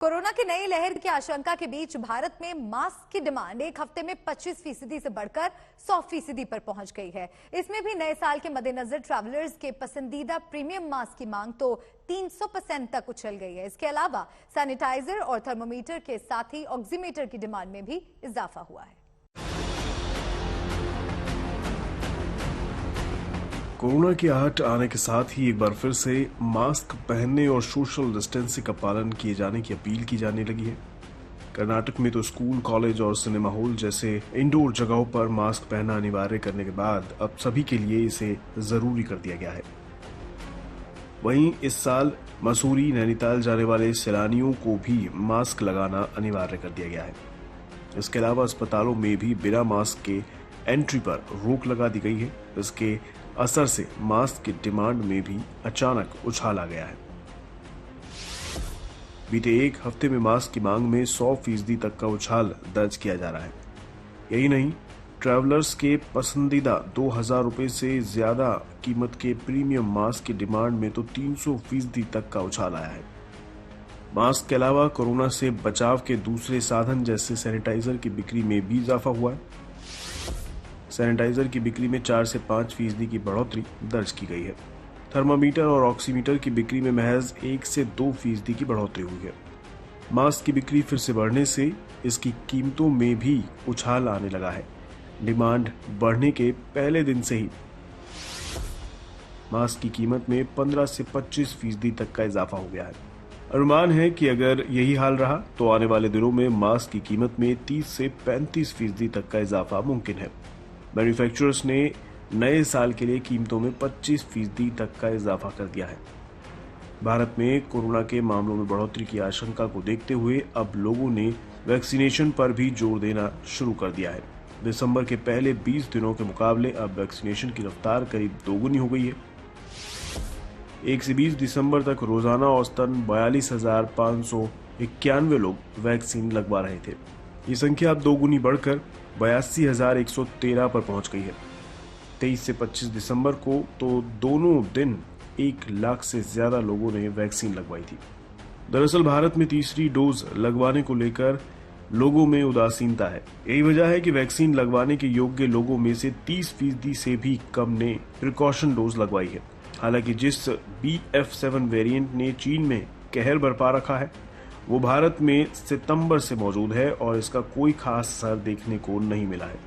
Corona की नई लहर की आशंका के बीच भारत में मास्क की डिमांड एक हफ्ते में 25% से बढ़कर 100% पर पहुंच गई है। इसमें भी नए साल के मद्देनजर ट्रैवलर्स के पसंदीदा प्रीमियम मास्क की मांग तो 300% तक उछल गई है। इसके अलावा सैनिटाइजर और थर्मोमीटर के साथ ही ऑक्सीमीटर की डिमांड में भी इजाफा हुआ है। कोरोना की आहट आने के साथ ही एक बार फिर से मास्क पहनने और सोशल डिस्टेंसिंग का पालन किए जाने की अपील की जाने लगी है। कर्नाटक में तो स्कूल, कॉलेज और सिनेमा हॉल जैसे इंडोर जगहों पर मास्क पहनना अनिवार्य करने के बाद अब सभी के लिए इसे जरूरी कर दिया गया है। वहीं इस साल मसूरी, नैनीताल जाने वाले सैलानियों को भी मास्क लगाना अनिवार्य कर दिया गया है। इसके अलावा अस्पतालों में भी बिना मास्क के एंट्री पर रोक लगा दी गई है। इसके असर से मास्क की डिमांड में भी अचानक उछाल आ गया है। बीते एक हफ्ते में मास्क की मांग में 100% तक का उछाल दर्ज किया जा रहा है। यही नहीं, ट्रैवलर्स के पसंदीदा 2000 रुपए से ज्यादा कीमत के प्रीमियम मास्क की डिमांड में तो 300% तक का उछाल आया है। मास्क के अलावा कोरोना से बचाव के दूसरे साधन जैसे सैनिटाइजर की बिक्री में भी इजाफा हुआ है। सैनिटाइजर की बिक्री में 4 से 5% की बढ़ोतरी दर्ज की गई है। थर्मामीटर और ऑक्सीमीटर की बिक्री में महज 1 से 2% की बढ़ोतरी हुई है। मास्क की बिक्री फिर से बढ़ने से इसकी कीमतों में भी उछाल आने लगा है। डिमांड बढ़ने के पहले दिन से ही मास्क की कीमत में 15 से 25% तक का इजाफा हो गया है। अनुमान है कि अगर यही हाल रहा तो आने वाले दिनों में मास्क की कीमत में 30 से 35% तक का इजाफा मुमकिन है। मैन्युफैक्चरर्स ने नए साल के लिए कीमतों में 25% तक का इजाफा कर दिया है। भारत में कोरोना के मामलों में बढ़ोतरी की आशंका को देखते हुए अब लोगों ने वैक्सीनेशन पर भी जोर देना शुरू कर दिया है। दिसंबर के पहले 20 दिनों के मुकाबले अब वैक्सीनेशन की रफ्तार करीब दोगुनी हो गई है। 1 से 20 दिसंबर तक रोजाना औसतन 42,591 लोग वैक्सीन लगवा रहे थे। ये संख्या अब दोगुनी बढ़कर 82,113 पर पहुंच गई है। 23 से 25 दिसंबर को तो दोनों दिन 1 लाख से ज्यादा लोगों ने वैक्सीन लगवाई थी। दरअसल भारत में तीसरी डोज लगवाने को लेकर लोगों में उदासीनता है। यही वजह है कि वैक्सीन लगवाने के योग्य लोगों में से 30% से भी कम ने प्रिकॉशन डोज लगवाई है। हालांकि जिस BF7 वेरिएंट ने चीन में कहर बरपा रखा है वो भारत में सितंबर से मौजूद है और इसका कोई खास असर देखने को नहीं मिला है।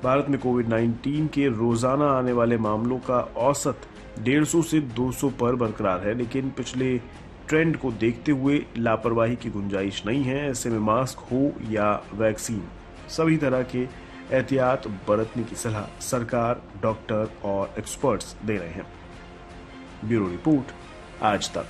भारत में कोविड-19 के रोजाना आने वाले मामलों का औसत 150 से 200 पर बरकरार है, लेकिन पिछले ट्रेंड को देखते हुए लापरवाही की गुंजाइश नहीं है। ऐसे में मास्क हो या वैक्सीन, सभी तरह के एहतियात बरतने की सलाह सरकार, डॉक्टर और एक्सपर्ट्स दे रहे हैं। ब्यूरो रिपोर्ट, आज तक।